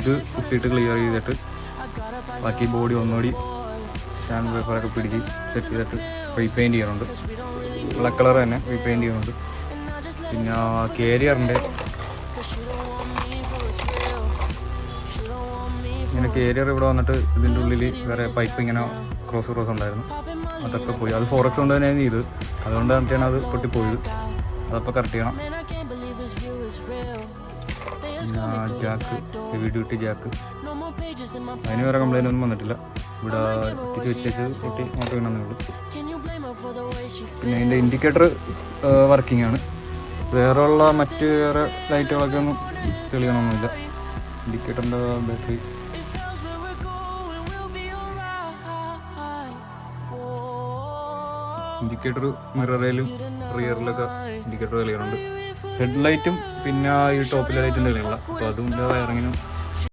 ഇത് കുത്തിയിട്ട് ക്ലിയർ ചെയ്തിട്ട് ബാക്കി ബോഡി ഒന്നുകൂടി ഷാൻഡ് പേപ്പറൊക്കെ പിടിച്ച് സെറ്റ് ചെയ്തിട്ട് റീപെയിൻറ്റ് ചെയ്യുന്നുണ്ട്. ബ്ലാക്ക് കളർ തന്നെ റീപെയിൻറ്റ് ചെയ്യുന്നുണ്ട്. പിന്നെ കേരിയറിൻ്റെ ഇങ്ങനെ കേരിയർ ഇവിടെ വന്നിട്ട് ഇതിൻ്റെ ഉള്ളിൽ വേറെ പൈപ്പ് ഇങ്ങനെ ക്രോസ് ഉണ്ടായിരുന്നു, അതൊക്കെ പോയി. അത് 4X കൊണ്ട് തന്നെയാണ് ചെയ്ത്, അതുകൊണ്ട് തന്നെയാണ് അത് പൊട്ടിപ്പോയത്. അതപ്പോൾ കറക്റ്റ് ചെയ്യണം. പിന്നെ ജാക്ക്, ഹെവി ഡ്യൂട്ടി ജാക്ക്, അതിന് വേറെ കംപ്ലൈൻ്റ് ഒന്നും വന്നിട്ടില്ല. ഇവിടെ വെച്ച് പൊട്ടി നോട്ട് വീണെന്നേ ഉള്ളൂ. പിന്നെ ഇതിൻ്റെ ഇൻഡിക്കേറ്റർ വർക്കിംഗ് ആണ്. വേറെയുള്ള മറ്റ് വേറെ ലൈറ്റുകളൊക്കെ ഒന്നും തെളിയണമൊന്നുമില്ല. ഇൻഡിക്കേറ്ററിൻ്റെ ബാറ്ററി ഇൻഡിക്കേറ്റർ മിററിലും റിയറിലൊക്കെ ഇൻഡിക്കേറ്റർ തെളിയുന്നുണ്ട്. ഹെഡ് ലൈറ്റും പിന്നെ ഈ ടോപ്പിലെ ലൈറ്റും തെളിയുള്ള, അപ്പോൾ അതും വയറിങ്ങിനും